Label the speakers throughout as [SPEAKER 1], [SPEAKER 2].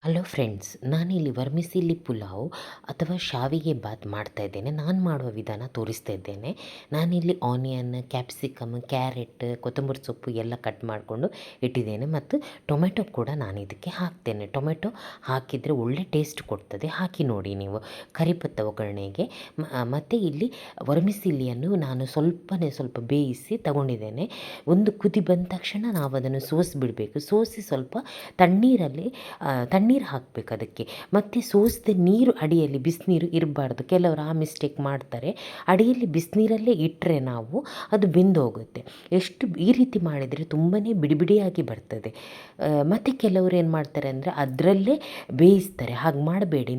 [SPEAKER 1] Hello friends, ನಾನಿಲ್ಲಿ ವರ್ಮಿಸಿಲ್ಲಿ ಪುಲಾವ್ ಅಥವಾ ಶಾವಿಗೆ ಬಾತ್ ಮಾಡ್ತಾಯಿದ್ದೇನೆ. ನಾನು ಮಾಡುವ ವಿಧಾನ ತೋರಿಸ್ತಾ ಇದ್ದೇನೆ. ನಾನಿಲ್ಲಿ ಆನಿಯನ್, ಕ್ಯಾಪ್ಸಿಕಮ್, ಕ್ಯಾರೆಟ್, ಕೊತ್ತಂಬರಿ ಸೊಪ್ಪು ಎಲ್ಲ ಕಟ್ ಮಾಡಿಕೊಂಡು ಇಟ್ಟಿದ್ದೇನೆ ಮತ್ತು ಟೊಮೆಟೊ ಕೂಡ ನಾನು ಇದಕ್ಕೆ ಹಾಕ್ತೇನೆ. ಟೊಮೆಟೊ ಹಾಕಿದರೆ ಒಳ್ಳೆ ಟೇಸ್ಟ್ ಕೊಡ್ತದೆ, ಹಾಕಿ ನೋಡಿ ನೀವು. ಕರಿಪತ್ತ ಒಗ್ಗರಣೆಗೆ ಮತ್ತು ಇಲ್ಲಿ ವರ್ಮಿಸಿಲ್ಲಿಯನ್ನು ನಾನು ಸ್ವಲ್ಪ ಬೇಯಿಸಿ ತಗೊಂಡಿದ್ದೇನೆ. ಒಂದು ಕುದಿ ಬಂದ ತಕ್ಷಣ ನಾವು ಅದನ್ನು ಸೋಸಿಬಿಡಬೇಕು. ಸೋಸಿ ಸ್ವಲ್ಪ ತಣ್ಣೀರು ಹಾಕಬೇಕು ಅದಕ್ಕೆ. ಮತ್ತು ಸೋಸಿದ ನೀರು ಅಡಿಯಲ್ಲಿ ಬಿಸಿನೀರು ಇರಬಾರ್ದು. ಕೆಲವರು ಆ ಮಿಸ್ಟೇಕ್ ಮಾಡ್ತಾರೆ. ಅಡಿಯಲ್ಲಿ ಬಿಸಿನೀರಲ್ಲೇ ಇಟ್ಟರೆ ನಾವು ಅದು ಬೆಂದೋಗುತ್ತೆ. ಈ ರೀತಿ ಮಾಡಿದರೆ ತುಂಬಾ ಬಿಡಿಯಾಗಿ ಬರ್ತದೆ. ಮತ್ತು ಕೆಲವರು ಏನು ಮಾಡ್ತಾರೆ ಅಂದರೆ ಅದರಲ್ಲೇ ಬೇಯಿಸ್ತಾರೆ. ಹಾಗೆ ಮಾಡಬೇಡಿ.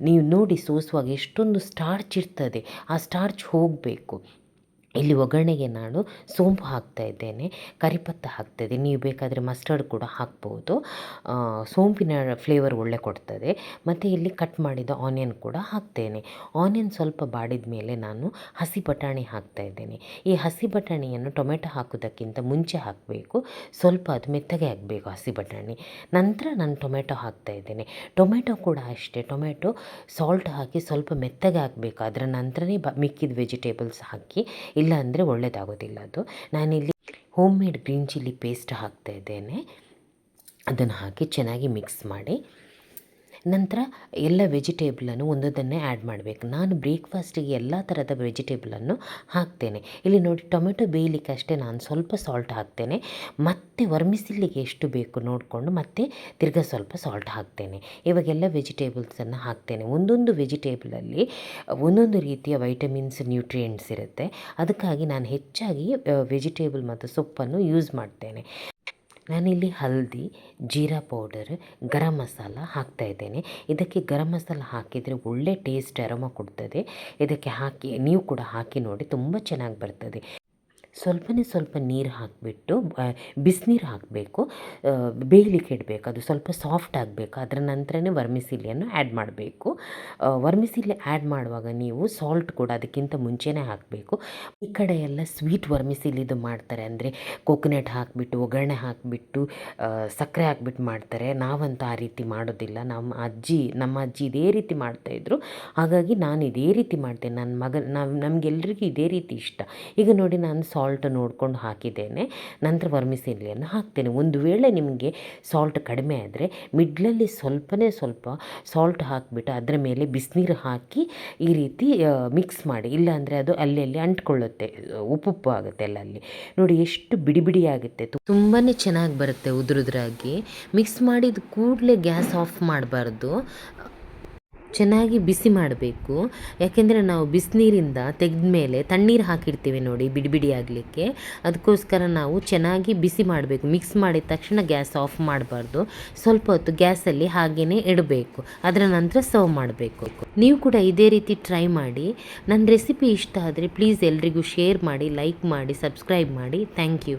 [SPEAKER 1] ನೀವು ನೋಡಿ ಸೋಸುವಾಗ ಎಷ್ಟೊಂದು ಸ್ಟಾರ್ಚ್ ಇರ್ತದೆ, ಆ ಸ್ಟಾರ್ಚ್ ಹೋಗಬೇಕು. ಇಲ್ಲಿ ಒಗ್ಗರಣೆಗೆ ನಾನು ಸೋಂಪು ಹಾಕ್ತಾಯಿದ್ದೇನೆ, ಕರಿಪತ್ತ ಹಾಕ್ತಾಯಿದ್ದೀನಿ. ನೀವು ಬೇಕಾದರೆ ಮಸ್ಟರ್ಡ್ ಕೂಡ ಹಾಕ್ಬೋದು. ಸೋಂಪಿನ ಫ್ಲೇವರ್ ಒಳ್ಳೆ ಕೊಡ್ತದೆ. ಮತ್ತು ಇಲ್ಲಿ ಕಟ್ ಮಾಡಿದ ಆನಿಯನ್ ಕೂಡ ಹಾಕ್ತೇನೆ. ಆನಿಯನ್ ಸ್ವಲ್ಪ ಬಾಡಿದ ಮೇಲೆ ನಾನು ಹಸಿ ಬಟಾಣಿ ಹಾಕ್ತಾಯಿದ್ದೇನೆ. ಈ ಹಸಿ ಬಟಾಣಿಯನ್ನು ಟೊಮೆಟೊ ಹಾಕೋದಕ್ಕಿಂತ ಮುಂಚೆ ಹಾಕಬೇಕು. ಸ್ವಲ್ಪ ಅದು ಮೆತ್ತಗೆ ಆಗಬೇಕು ಹಸಿ ಬಟಾಣಿ. ನಂತರ ನಾನು ಟೊಮೆಟೊ ಹಾಕ್ತಾಯಿದ್ದೇನೆ. ಟೊಮೆಟೊ ಕೂಡ ಅಷ್ಟೇ, ಟೊಮೆಟೊ ಸಾಲ್ಟ್ ಹಾಕಿ ಸ್ವಲ್ಪ ಮೆತ್ತಗೆ ಆಗಬೇಕು. ಅದರ ನಂತರನೇ ಮಿಕ್ಕಿದ ವೆಜಿಟೇಬಲ್ಸ್ ಹಾಕಿ, ಇಲ್ಲ ಅಂದರೆ ಒಳ್ಳೆಯದಾಗೋದಿಲ್ಲ ಅದು. ನಾನಿಲ್ಲಿ home made green chilli paste ಹಾಕ್ತಾಯಿದ್ದೇನೆ. ಅದನ್ನು ಹಾಕಿ ಚೆನ್ನಾಗಿ ಮಿಕ್ಸ್ ಮಾಡಿ ನಂತರ ಎಲ್ಲ ವೆಜಿಟೇಬಲನ್ನು ಒಂದೊಂದನ್ನೇ ಆ್ಯಡ್ ಮಾಡಬೇಕು. ನಾನು ಬ್ರೇಕ್ಫಾಸ್ಟಿಗೆ ಎಲ್ಲ ಥರದ ವೆಜಿಟೇಬಲನ್ನು ಹಾಕ್ತೇನೆ. ಇಲ್ಲಿ ನೋಡಿ, ಟೊಮೆಟೊ ಬೇಯಲಿಕ್ಕೆ ಅಷ್ಟೇ ನಾನು ಸ್ವಲ್ಪ ಸಾಲ್ಟ್ ಹಾಕ್ತೇನೆ. ಮತ್ತು ವರ್ಮಿಸಿಲ್ಲಿಗೆ ಎಷ್ಟು ಬೇಕು ನೋಡಿಕೊಂಡು ಮತ್ತೆ ತಿರ್ಗಾ ಸ್ವಲ್ಪ ಸಾಲ್ಟ್ ಹಾಕ್ತೇನೆ. ಇವಾಗೆಲ್ಲ ವೆಜಿಟೇಬಲ್ಸನ್ನು ಹಾಕ್ತೇನೆ. ಒಂದೊಂದು ವೆಜಿಟೇಬಲಲ್ಲಿ ಒಂದೊಂದು ರೀತಿಯ ವೈಟಮಿನ್ಸ್, ನ್ಯೂಟ್ರಿಯೆಂಟ್ಸ್ ಇರುತ್ತೆ. ಅದಕ್ಕಾಗಿ ನಾನು ಹೆಚ್ಚಾಗಿ ವೆಜಿಟೇಬಲ್ ಮತ್ತು ಸೊಪ್ಪನ್ನು ಯೂಸ್ ಮಾಡ್ತೇನೆ. ನಾನಿಲ್ಲಿ ಹಲ್ದಿ, ಜೀರಾ ಪೌಡರ್, ಗರಂ ಮಸಾಲ ಹಾಕ್ತಾಯಿದ್ದೇನೆ. ಇದಕ್ಕೆ ಗರಂ ಮಸಾಲ ಹಾಕಿದರೆ ಒಳ್ಳೆ ಟೇಸ್ಟ್, ಅರೋಮ ಕೊಡ್ತದೆ. ಇದಕ್ಕೆ ಹಾಕಿ ನೀವು ಕೂಡ ಹಾಕಿ ನೋಡಿ, ತುಂಬ ಚೆನ್ನಾಗಿ ಬರ್ತದೆ. ಸ್ವಲ್ಪ ನೀರು ಹಾಕಿಬಿಟ್ಟು ಬಿಸಿನೀರು ಹಾಕಬೇಕು. ಬೇಯಲಿಕ್ಕೆ ಇಡಬೇಕು. ಅದು ಸ್ವಲ್ಪ ಸಾಫ್ಟ್ ಆಗಬೇಕು. ಅದರ ನಂತರನೇ ವರ್ಮಿಸಿಲಿಯನ್ನು ಆ್ಯಡ್ ಮಾಡಬೇಕು. ವರ್ಮಿಸಿಲಿ ಆ್ಯಡ್ ಮಾಡುವಾಗ ನೀವು ಸಾಲ್ಟ್ ಕೂಡ ಅದಕ್ಕಿಂತ ಮುಂಚೆನೇ ಹಾಕಬೇಕು. ಈ ಕಡೆ ಎಲ್ಲ ಸ್ವೀಟ್ ವರ್ಮಿಸಿಲಿದು ಮಾಡ್ತಾರೆ. ಅಂದರೆ ಕೋಕೋನಟ್ ಹಾಕಿಬಿಟ್ಟು, ಒಗ್ಗರಣೆ ಹಾಕಿಬಿಟ್ಟು, ಸಕ್ಕರೆ ಹಾಕ್ಬಿಟ್ಟು ಮಾಡ್ತಾರೆ. ನಾವಂತೂ ಆ ರೀತಿ ಮಾಡೋದಿಲ್ಲ. ನಮ್ಮ ಅಜ್ಜಿ ಇದೇ ರೀತಿ ಮಾಡ್ತಾಯಿದ್ರು. ಹಾಗಾಗಿ ನಾನು ಇದೇ ರೀತಿ ಮಾಡ್ತೇನೆ. ನಮಗೆಲ್ಲರಿಗೂ ಇದೇ ರೀತಿ ಇಷ್ಟ. ಈಗ ನೋಡಿ, ನಾನು ಸಾಲ್ಟ್ ನೋಡ್ಕೊಂಡು ಹಾಕಿದ್ದೇನೆ. ನಂತರ ವರ್ಮಿಸಿಲಿಯನ್ನು ಹಾಕ್ತೇನೆ. ಒಂದು ವೇಳೆ ನಿಮಗೆ ಸಾಲ್ಟ್ ಕಡಿಮೆ ಆದರೆ ಮಿಡ್ಲಲ್ಲಿ ಸ್ವಲ್ಪ ಸಾಲ್ಟ್ ಹಾಕಿಬಿಟ್ಟು ಅದರ ಮೇಲೆ ಬಿಸಿನೀರು ಹಾಕಿ ಈ ರೀತಿ ಮಿಕ್ಸ್ ಮಾಡಿ. ಇಲ್ಲಾಂದರೆ ಅದು ಅಲ್ಲಿ ಅಂಟ್ಕೊಳ್ಳುತ್ತೆ, ಉಪ್ಪು ಆಗುತ್ತೆ ಅಲ್ಲಿ. ನೋಡಿ ಎಷ್ಟು ಬಿಡಿ ಆಗುತ್ತೆ. ತುಂಬಾ ಚೆನ್ನಾಗಿ ಬರುತ್ತೆ ಉದುರಾಗಿ. ಮಿಕ್ಸ್ ಮಾಡಿದ ಕೂಡಲೇ ಗ್ಯಾಸ್ ಆಫ್ ಮಾಡಬಾರ್ದು, ಚೆನ್ನಾಗಿ ಬಿಸಿ ಮಾಡಬೇಕು. ಯಾಕೆಂದರೆ ನಾವು ಬಿಸಿನೀರಿಂದ ತೆಗೆದ ಮೇಲೆ ತಣ್ಣೀರು ಹಾಕಿರ್ತೀವಿ ನೋಡಿ, ಬಿಡಿ ಆಗಲಿಕ್ಕೆ. ಅದಕ್ಕೋಸ್ಕರ ನಾವು ಚೆನ್ನಾಗಿ ಬಿಸಿ ಮಾಡಬೇಕು. ಮಿಕ್ಸ್ ಮಾಡಿದ ತಕ್ಷಣ ಗ್ಯಾಸ್ ಆಫ್ ಮಾಡಬಾರ್ದು. ಸ್ವಲ್ಪ ಹೊತ್ತು ಗ್ಯಾಸಲ್ಲಿ ಹಾಗೆಯೇ ಇಡಬೇಕು. ಅದರ ನಂತರ ಸರ್ವ್ ಮಾಡಬೇಕು. ನೀವು ಕೂಡ ಇದೇ ರೀತಿ ಟ್ರೈ ಮಾಡಿ. ನನ್ನ ರೆಸಿಪಿ ಇಷ್ಟ ಆದರೆ ಪ್ಲೀಸ್ ಎಲ್ರಿಗೂ ಶೇರ್ ಮಾಡಿ, ಲೈಕ್ ಮಾಡಿ, ಸಬ್ಸ್ಕ್ರೈಬ್ ಮಾಡಿ. Thank you.